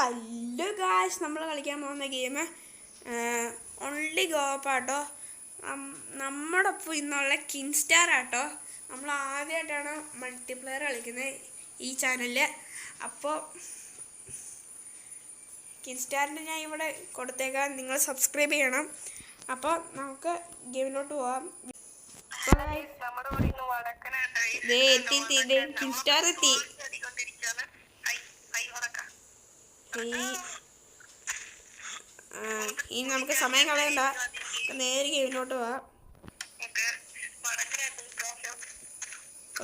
Hello guys, നമ്മൾ കളിക്കാൻ പോകുന്ന ഗെയിം ഓൺലി ഗോപ്പാട്ടോ. നമ്മുടെ ഒപ്പം ഇന്നുള്ള കിങ് സ്റ്റാർ ആട്ടോ. നമ്മൾ ആദ്യമായിട്ടാണ് മൾട്ടിപ്ലെയർ കളിക്കുന്നത് ഈ ചാനലിൽ. അപ്പോൾ കിങ് സ്റ്റാറിൻ്റെ ഞാൻ ഇവിടെ കൊടുത്തേക്കാം, നിങ്ങൾ സബ്സ്ക്രൈബ് ചെയ്യണം. അപ്പോൾ നമുക്ക് ഗെയിമിലോട്ട് പോവാം. കിങ് സ്റ്റാർ എത്തി. ഇനി നമുക്ക് സമയം കളയണ്ട, നേരെ ഗെയിമിലോട്ട് പോവാം.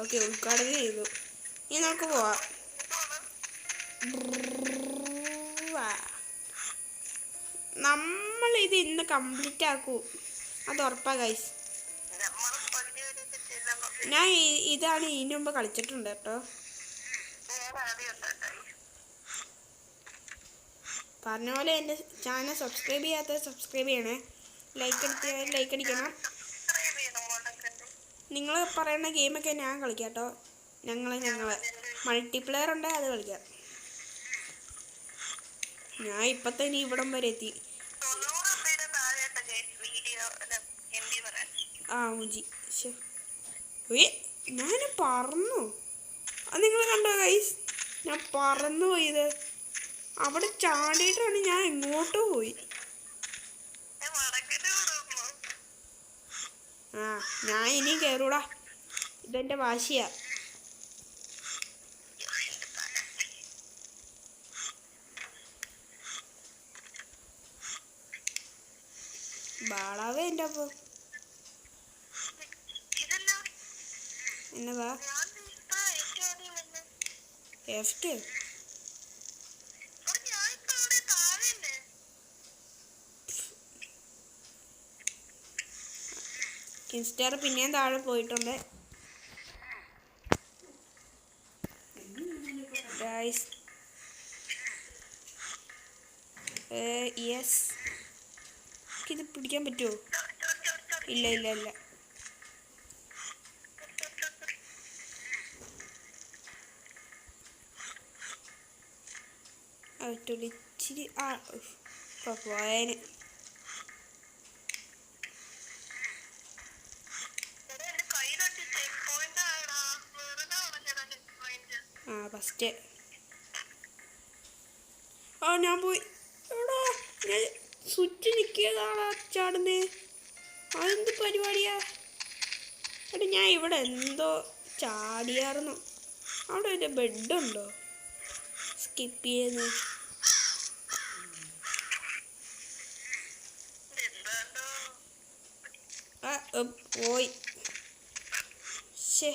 ഓക്കെ, ഉദ്ഘാടനം ചെയ്തു. ഇനി നമുക്ക് പോവാം. നമ്മളിത് ഇന്ന് കംപ്ലീറ്റ് ആക്കൂ, അത് ഉറപ്പാ ഗൈസ്. ഞാൻ ഇതാണ് ഇതിനു മുമ്പ് കളിച്ചിട്ടുണ്ട് കേട്ടോ. പറഞ്ഞ പോലെ എൻ്റെ ചാനൽ സബ്സ്ക്രൈബ് ചെയ്യാത്തത് സബ്സ്ക്രൈബ് ചെയ്യണേ. ലൈക്ക് അടിക്കണം. നിങ്ങൾ പറയുന്ന ഗെയിമൊക്കെ ഞാൻ കളിക്കാം കേട്ടോ. ഞങ്ങൾ മൾട്ടിപ്ലെയർ ഉണ്ട്, അത് കളിക്കാം. ഞാൻ ഇപ്പം തന്നെ ഇവിടം വരെ എത്തി. മുജി ഞാൻ പറന്നു. അത് നിങ്ങൾ കണ്ടോ ഗൈസ്? ഞാൻ പറന്നു പോയത്. അവിടെ ചാടിയിട്ടാണ് ഞാൻ ഇങ്ങോട്ട് പോയി. ഞാൻ ഇനിയും കയറൂടാ, ഇതെന്റെ വാശിയാ. ബാളാവേ എൻ്റെ അപ്പൊ എന്നതാ എഫ്റ്റ്. കിങ് സ്റ്റാർ പിന്നെയും താഴെ പോയിട്ടുണ്ട് ഗൈസ്. യെസ്, ഇത് പിടിക്കാൻ പറ്റുമോ? ഇല്ല ഇല്ല ഇല്ല. ഇച്ചിരി പോയന്. ഫസ്റ്റ് ഞാൻ പോയി. എടാ, ഞാൻ സ്വിച്ച് നിൽക്കിയതാണ് ചാടുന്നേ. അതെന്ത് പരിപാടിയാ? എടാ, ഞാൻ ഇവിടെ എന്തോ ചാടിയായിരുന്നു. അവിടെ ഒരു ബെഡുണ്ടോ? സ്കിപ്പ് ചെയ്യുന്നു. പോയി. ശേ,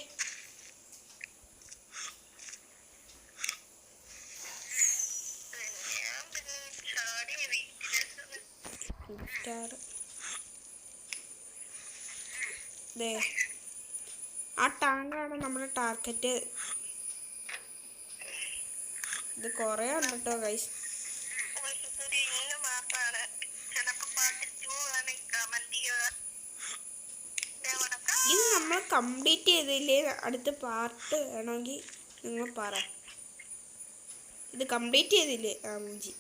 ആ ടാങ്കാണ് നമ്മുടെ ടാർഗറ്റ്. ഇത് കുറേ ഉണ്ട് കേട്ടോ ഗൈസ്. ഇത് നമ്മൾ കംപ്ലീറ്റ് ചെയ്തില്ലേ? അടുത്ത പാർട്ട് വേണമെങ്കിൽ നിങ്ങൾ പറ. ഇത് കംപ്ലീറ്റ് ചെയ്തില്ലേ? മുഞ്ചി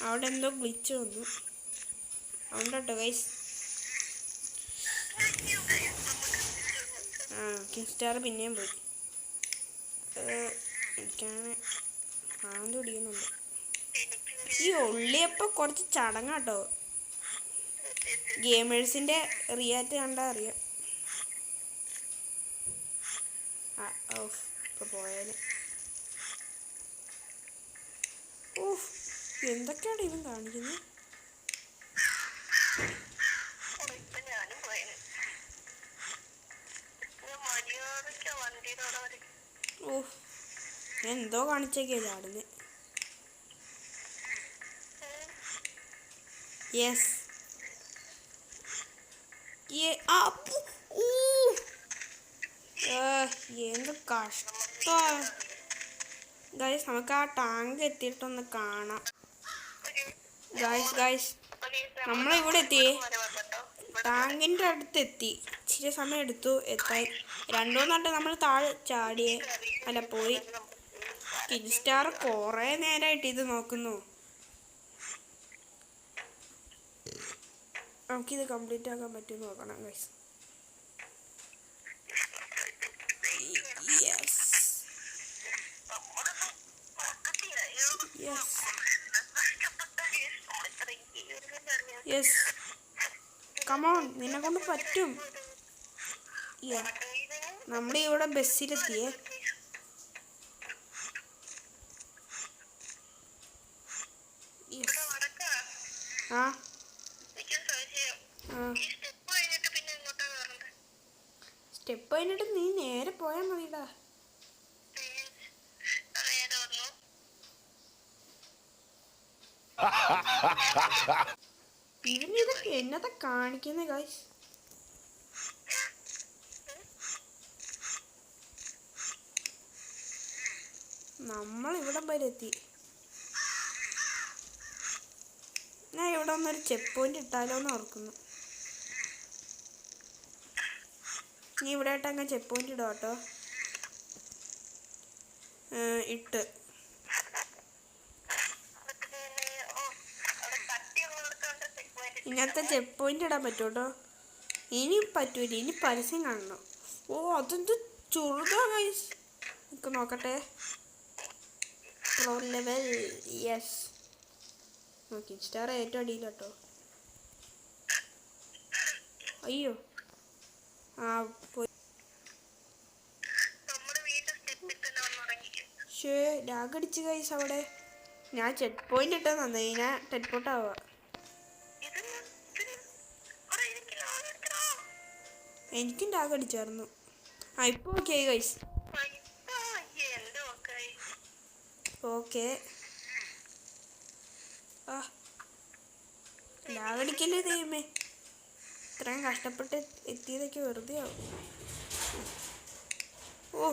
അവിടെ എന്തോ ഗ്ലിച്ച് വന്നു. അതുകൊണ്ടോ ഗൈസ്. കിങ് സ്റ്റാർ പിന്നെയും പോയി. എനിക്കാണ് ആണ്ട് പിടിക്കുന്നുണ്ട്. ഈ ഉള്ളിയപ്പോൾ കുറച്ച് ചടങ്ങാട്ടോ. ഗെയിമേഴ്സിൻ്റെ റിയാക്ട് കണ്ടാൽ അറിയാം. ഇപ്പോൾ പോയാൽ എന്തൊക്കെയാണ് ഇവൻ കാണിക്കുന്നത്? ഞാൻ എന്തോ കാണിച്ചേക്കാ ചാടുന്നത്. യെസ്, എന്ത് കഷ്ട ഗൈസ്. നമുക്ക് ആ ടാങ്ക് എത്തിയിട്ടൊന്ന് കാണാം. ഗൈസ് നമ്മളിവിടെ എത്തിയേ. ടാങ്കിൻ്റെ അടുത്ത് എത്തി. ഇച്ചിരി സമയം എടുത്തു എത്താൻ. 2 വട്ടം നമ്മൾ താഴെ ചാടിയേ. അല്ല, പോയി. കിൻസ്റ്റാർ കൊറേ നേരമായിട്ട് ഇത് നോക്കുന്നു. നമുക്കിത് കംപ്ലീറ്റ് ആക്കാൻ പറ്റുമെന്ന് നോക്കണം guys. Yes yes yes come on, നിന്നെ കൊണ്ട് പറ്റും. നമ്മളിവിടെ ബസ്സിലെത്തിയേ. ആ സ്റ്റെപ്പ് കഴിഞ്ഞിട്ട് നീ നേരെ പോയാൽ മതിടാ. ഇവനിതൊക്കെ എന്നതാ കാണിക്കുന്നത് ഗൈസ്? നമ്മളിവിടം വരെ എത്തി. ഞാൻ ഇവിടെ ഒന്നൊരു ചെക്ക് പോയിന്റ് ഇട്ടാലോ എന്ന് ഓർക്കുന്നു. നീ ഇവിടെ ആയിട്ട് അങ്ങനെ ചെക്ക് പോയിന്റ് ഇടാം കേട്ടോ. ഇട്ട് ഇങ്ങനത്തെ ചെക്ക് പോയിന്റ് ഇടാൻ പറ്റും കേട്ടോ. ഇനി പറ്റൂല, ഇനി പരസ്യം കാണണം. ഓ അതെന്ത് ചെറുതാ ഗൈസ്. നമുക്ക് നോക്കട്ടെ. Pro level. യെസ്. നോക്കി സ്റ്റാർ ഏറ്റവും അടിയില്ല കേട്ടോ. അയ്യോ ആ പോയി. ഷേ ലാഗ് അടിച്ച് ഗൈസ് അവിടെ. ഞാൻ ചെക്ക് പോയിന്റ് ഇട്ടാൽ നന്നായി. ഞാൻ ടെലിപ്പോർട്ട് ആവുക. എനിക്കും ലാഗ് അടിച്ചായിരുന്നു. ആ ഇപ്പോൾ ഓക്കെ ഗൈസ്. ഓക്കെ. ആ ലാഗ് അടിക്കല്ലേ ദൈവമേ. ഇത്രയും കഷ്ടപ്പെട്ട് എത്തിയതൊക്കെ വെറുതെ ആവും. ഓ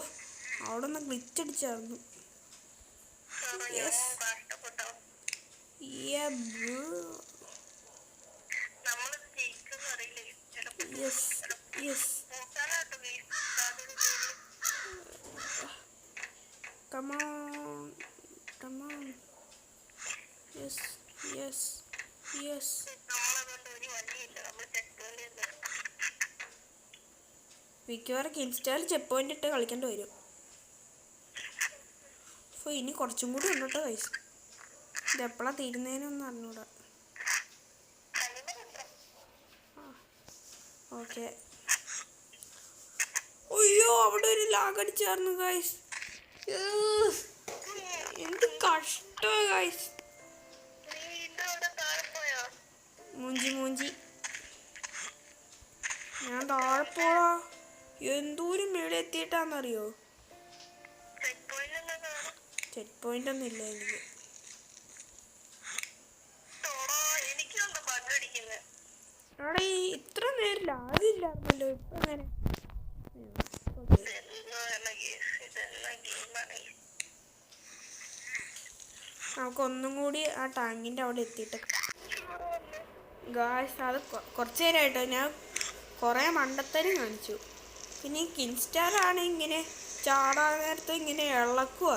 അവിടെ ഒന്ന് ഗ്ലിച്ചടിച്ചായിരുന്നു. Yes yes yes. Come on, come on. Yes, yes, yes. മിക്കവാറും ഇൻസ്റ്റാൾ ചെക്ക് പോയിന്റ് ഇട്ട് കളിക്കേണ്ടി വരും. അപ്പോൾ ഇനി കുറച്ചും കൂടി ഉണ്ട് കേട്ടോ ഗൈസ്. ഇതെപ്പോഴാണ് തീരുന്നതിനൊന്നും അറിഞ്ഞൂടാ. ഓക്കെ. അയ്യോ അവിടെ ഒരു ലാഗ് അടിച്ചായിരുന്നു ഗൈസ്. എന്ത് കഷ്ടോ ഗൈസ്. മൂഞ്ചി മൂഞ്ചി. ഞാൻ താഴെ പോടാ. എന്തോരം മേളിൽ എത്തിയിട്ടാന്നറിയോ? ചെക്ക് പോയിന്റ് ഒന്നും ഇല്ല എനിക്ക്. അവിടെ ഇത്ര നേരം ലാഗില്ലായിരുന്നല്ലോ. ഇപ്പൊ അങ്ങനെ നമുക്കൊന്നും കൂടി ആ ടാങ്കിൻ്റെ അവിടെ എത്തിയിട്ട് ഗായ്സ്. അത് കുറച്ച് നേരമായിട്ടോ ഞാൻ കുറേ മണ്ടത്തരം കാണിച്ചു. പിന്നെ ഈ കിൻസ്റ്റാർ ആണ് ഇങ്ങനെ ചാടാൻ നേരത്ത് ഇങ്ങനെ ഇളക്കുക.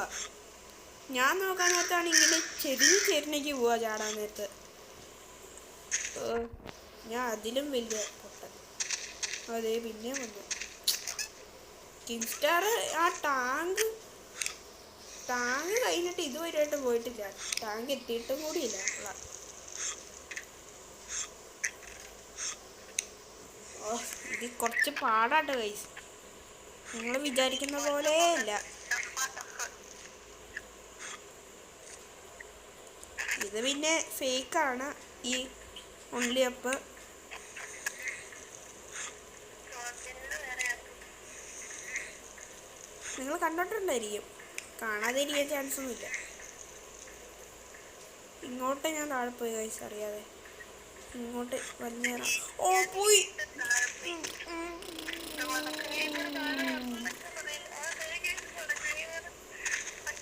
ഞാൻ നോക്കാൻ നേരത്താണ് ഇങ്ങനെ ചെരിഞ്ഞേക്ക് പോവുക ചാടാൻ നേരത്ത്. ഞാൻ അതിലും വലിയ പൊട്ടൻ. അതെ പിന്നെ വന്നു കിൻസ്റ്റാർ. ആ ടാങ്ക് കഴിഞ്ഞിട്ട് ഇതുവരെയായിട്ട് പോയിട്ടില്ല. ടാങ്ക് എത്തിയിട്ടും കൂടിയില്ല. ഓ ഇത് കുറച്ച് പാടാട്ടോ ഗൈസ്. നിങ്ങൾ വിചാരിക്കുന്ന പോലെ അല്ല. ഇത് പിന്നെ ഫേക്കാണ് ഈ ഓൺലി അപ്പ്. നിങ്ങൾ കണ്ടിട്ടുണ്ടായിരിക്കും. കാണാതിരിക്കാൻ ചാൻസ് ഒന്നുമില്ല. ഇങ്ങോട്ട് ഞാൻ താഴെ പോയി ഗൈസ് അറിയാതെ. ഇങ്ങോട്ട് വലിയ ഓ പോയി.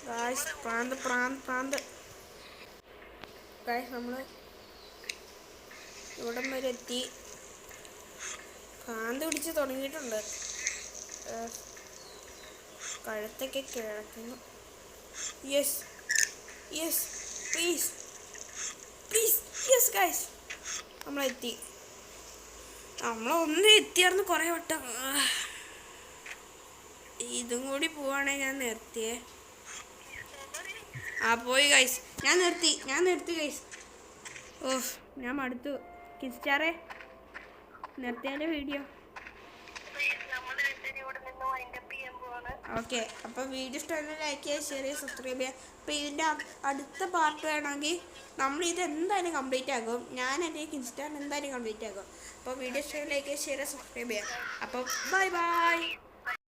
ഗൈസ് പ്രാന്ത് പ്രാന്ത് പ്രാന്ത് ഗൈസ്. നമ്മൾ ഇവിടം വരെ എത്തി. പ്രാന്ത് പിടിച്ച് തുടങ്ങിയിട്ടുണ്ട്. കഴുത്തൊക്കെ കിഴക്കുന്നു. Yes yes please please yes guys നമ്മളെത്തി. നമ്മളൊന്നും എത്തിയായിരുന്നു കുറേ വട്ടം. ഇതും കൂടി പോവാണെങ്കിൽ ഞാൻ നിർത്തിയേ. പോയി ഗൈസ്. ഞാൻ നിർത്തി ഗൈസ്. ഓഹ് ഞാൻ മടുത്തു. കിസ്റ്റാറെ നിർത്തിയാലേ വീഡിയോ. ഓക്കെ, അപ്പോൾ വീഡിയോ ഇഷ്ടമായി ലൈക്ക് ചെയ്യുക, ഷെയർ ചെയ്യുക, സബ്സ്ക്രൈബ് ചെയ്യുക. അപ്പോൾ ഇതിൻ്റെ അടുത്ത പാർട്ട് വേണമെങ്കിൽ നമ്മളിത് എന്തായാലും കംപ്ലീറ്റ് ആക്കും. ഞാൻ എൻ്റെ കിൻസ്റ്റാർ എന്തായാലും കംപ്ലീറ്റ് ആക്കും. അപ്പോൾ വീഡിയോ ഇഷ്ടമായി ലൈക്ക് ചെയ്യുക, ഷെയർ ചെയ്യുക, സബ്സ്ക്രൈബ് ചെയ്യുക. അപ്പോൾ ബൈ ബൈ.